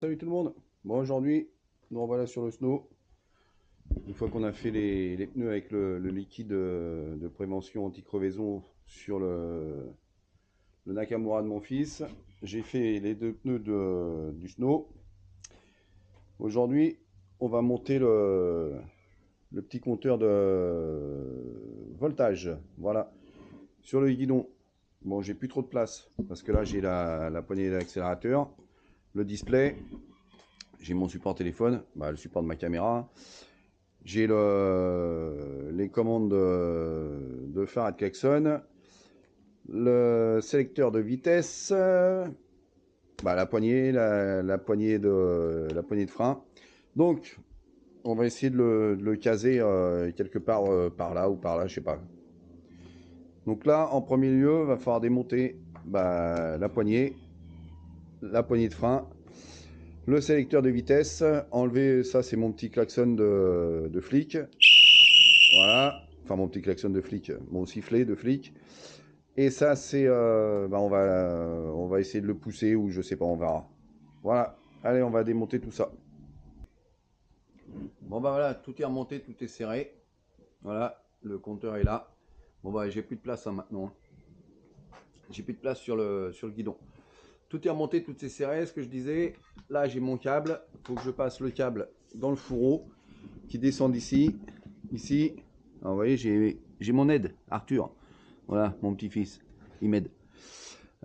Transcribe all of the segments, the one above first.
Salut tout le monde. Bon, aujourd'hui, nous revoilà sur le snow. Une fois qu'on a fait les pneus avec le liquide de prévention anti-crevaison sur le Nakamura de mon fils, j'ai fait les deux pneus du snow. Aujourd'hui, on va monter le petit compteur de voltage. Voilà. Sur le guidon. Bon, j'ai plus trop de place parce que là, j'ai la poignée d'accélérateur, le display. J'ai mon support téléphone, le support de ma caméra. J'ai les commandes de phare et de klaxon. Le sélecteur de vitesse. La poignée, la poignée de frein. Donc, on va essayer de le caser quelque part par là ou par là, je sais pas. Donc là, en premier lieu, il va falloir démonter la poignée de frein, le sélecteur de vitesse, enlever, ça c'est mon petit klaxon de flic. Voilà, enfin mon petit klaxon de flic, mon sifflet de flic. Et ça c'est, on va essayer de le pousser ou je sais pas, on verra. Voilà, allez on va démonter tout ça. Bon voilà, tout est remonté, tout est serré. Voilà, le compteur est là. Bon j'ai plus de place maintenant. J'ai plus de place sur le guidon. Tout est remonté, tout est serré, ce que je disais. Là j'ai mon câble, il faut que je passe le câble dans le fourreau qui descend d'ici, ici. Alors, vous voyez, j'ai mon aide, Arthur. Voilà, mon petit-fils, il m'aide.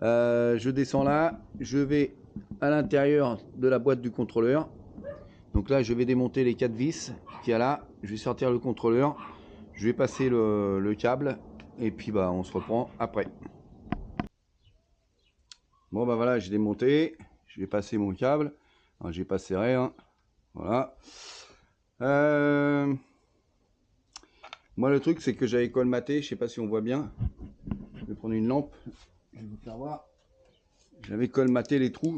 Je descends là, je vais à l'intérieur de la boîte du contrôleur. Donc là, je vais démonter les 4 vis qu'il y a là. Je vais sortir le contrôleur. Je vais passer le câble. Et puis, on se reprend après. Bon, voilà, j'ai démonté. Je vais passer mon câble. J'ai pas serré. Hein. Voilà. Moi, le truc, c'est que j'avais colmaté. Je sais pas si on voit bien. Je vais prendre une lampe. Je vais vous faire voir. J'avais colmaté les trous.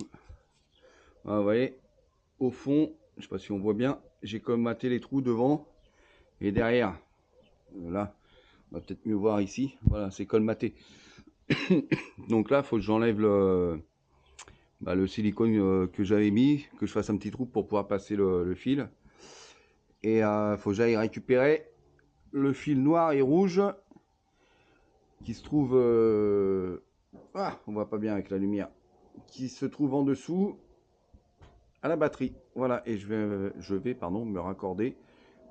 Vous voyez, au fond, je sais pas si on voit bien, j'ai colmaté les trous devant et derrière. Là, on va peut-être mieux voir ici. Voilà, c'est colmaté. Donc là, il faut que j'enlève le silicone que j'avais mis, que je fasse un petit trou pour pouvoir passer le fil. Et il faut que j'aille récupérer le fil noir et rouge qui se trouve... on voit pas bien avec la lumière. Qui se trouve en dessous à la batterie. Voilà, et je vais me raccorder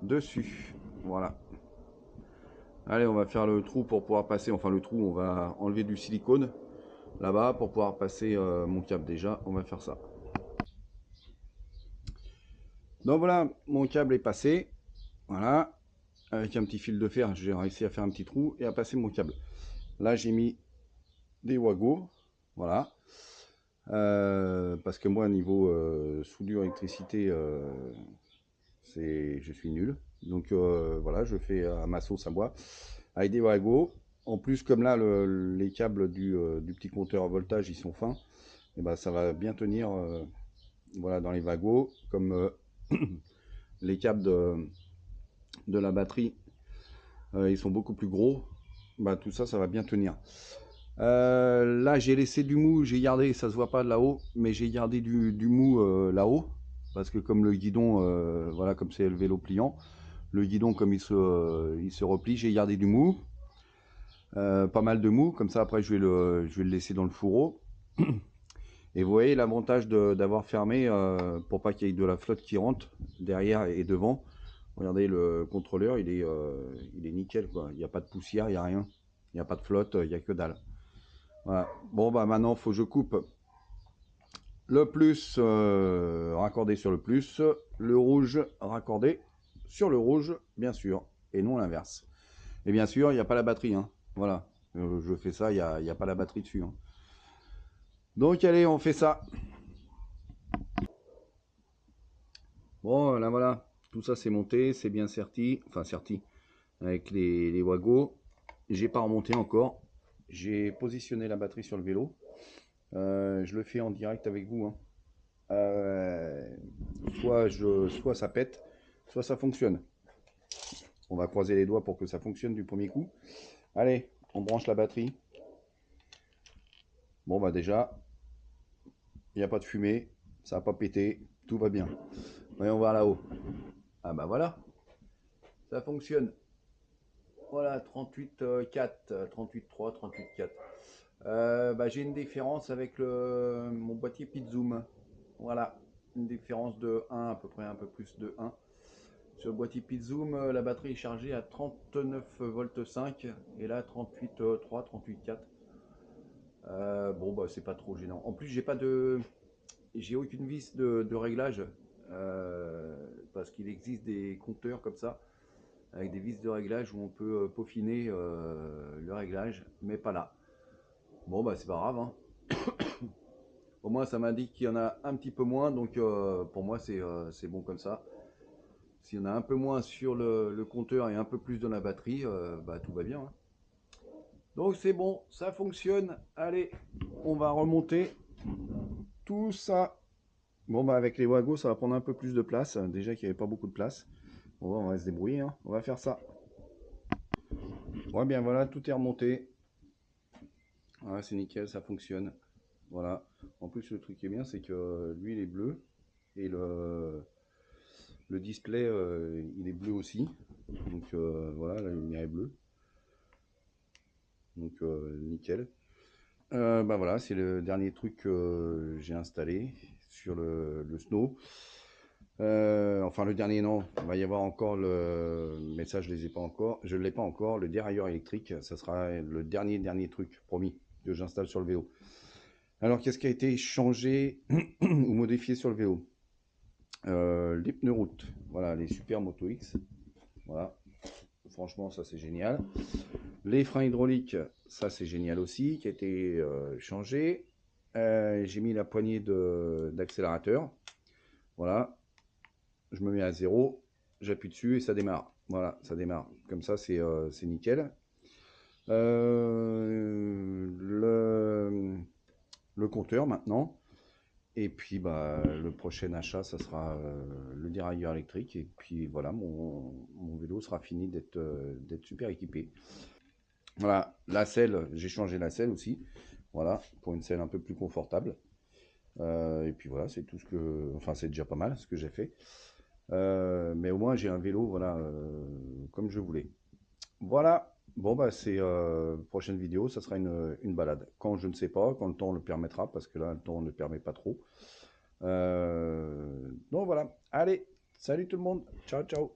dessus. Voilà. Allez, on va faire le trou pour pouvoir passer, enfin le trou, on va enlever du silicone là-bas pour pouvoir passer mon câble déjà. On va faire ça. Donc voilà, mon câble est passé. Voilà. Avec un petit fil de fer, j'ai réussi à faire un petit trou et à passer mon câble. Là, j'ai mis des wagos. Voilà. Parce que moi, niveau soudure électricité, je suis nul. Donc voilà, je fais à ma sauce à moi. Avec des wagos. En plus, comme là, les câbles du petit compteur voltage, ils sont fins. Et ça va bien tenir voilà, dans les wagos. Comme les câbles de la batterie, ils sont beaucoup plus gros. Tout ça, ça va bien tenir. Là, j'ai laissé du mou, j'ai gardé, ça se voit pas de là-haut, mais j'ai gardé du mou là-haut, parce que comme le guidon, voilà, comme c'est le vélo pliant, le guidon comme il se replie, j'ai gardé du mou, pas mal de mou, comme ça après je vais le laisser dans le fourreau. Et vous voyez l'avantage d'avoir fermé pour pas qu'il y ait de la flotte qui rentre derrière et devant. Regardez le contrôleur, il est nickel quoi, il n'y a pas de poussière, il n'y a rien, il n'y a pas de flotte, il n'y a que dalle. Voilà. Bon maintenant il faut que je coupe le plus raccordé sur le plus, le rouge raccordé sur le rouge bien sûr, et non l'inverse. Et bien sûr il n'y a pas la batterie, hein. Voilà, je fais ça, il n'y a pas la batterie dessus. Hein. Donc allez on fait ça. Bon là voilà, tout ça c'est monté, c'est bien serti, enfin serti avec les wagos. J'ai pas remonté encore, j'ai positionné la batterie sur le vélo. Je le fais en direct avec vous. Hein. Soit ça pète, soit ça fonctionne. On va croiser les doigts pour que ça fonctionne du premier coup. Allez, on branche la batterie. Bon déjà, il n'y a pas de fumée, ça n'a pas pété, tout va bien. Voyons voir là-haut. Ah bah voilà, ça fonctionne. Voilà, 38.4, 38.3, 38.4. Bah, j'ai une différence avec mon boîtier Pitzoom. Voilà, une différence de 1, à peu près un peu plus de 1. Sur le boîtier Pitzoom, la batterie est chargée à 39 volts 5 et là 38.3, 38.4. Bon bah c'est pas trop gênant. En plus j'ai aucune vis de réglage parce qu'il existe des compteurs comme ça avec des vis de réglage où on peut peaufiner le réglage, mais pas là. Bon bah c'est pas grave, hein. Au moins ça m'indique qu'il y en a un petit peu moins, donc pour moi c'est bon comme ça. S'il y en a un peu moins sur le compteur et un peu plus dans la batterie, bah tout va bien, hein. Donc c'est bon, ça fonctionne. Allez, on va remonter tout ça. Bon bah avec les Wago ça va prendre un peu plus de place, déjà qu'il n'y avait pas beaucoup de place. Bon, on va se débrouiller, hein. On va faire ça. Ouais bien voilà, tout est remonté. Voilà, c'est nickel, ça fonctionne. Voilà. En plus, le truc qui est bien, c'est que lui, il est bleu. Et le display, il est bleu aussi. Donc voilà, la lumière est bleue. Donc nickel. Bah voilà, c'est le dernier truc que j'ai installé sur le Snow. Enfin, le dernier, non. Il va y avoir encore mais ça, je ne les ai pas encore. Je ne l'ai pas encore. Le dérailleur électrique, ça sera le dernier truc, promis, que j'installe sur le vélo. Alors, qu'est-ce qui a été changé ou modifié sur le vélo? Les pneus route, voilà, les Super Moto X, voilà, franchement, ça c'est génial. Les freins hydrauliques, ça c'est génial aussi, qui a été changé. J'ai mis la poignée d'accélérateur, voilà, je me mets à 0, j'appuie dessus et ça démarre. Voilà, ça démarre. Comme ça, c'est nickel. Le compteur maintenant. Et puis bah, le prochain achat, ça sera le dérailleur électrique. Et puis voilà, mon vélo sera fini d'être super équipé. Voilà, la selle, j'ai changé la selle aussi. Voilà, pour une selle un peu plus confortable. Et puis voilà, c'est tout ce que... Enfin, c'est déjà pas mal ce que j'ai fait. Mais au moins, j'ai un vélo, voilà, comme je voulais. Voilà. Bon, bah, c'est prochaine vidéo, ça sera une balade. Quand je ne sais pas, quand le temps le permettra, parce que là, le temps ne permet pas trop. Donc voilà. Allez, salut tout le monde. Ciao, ciao.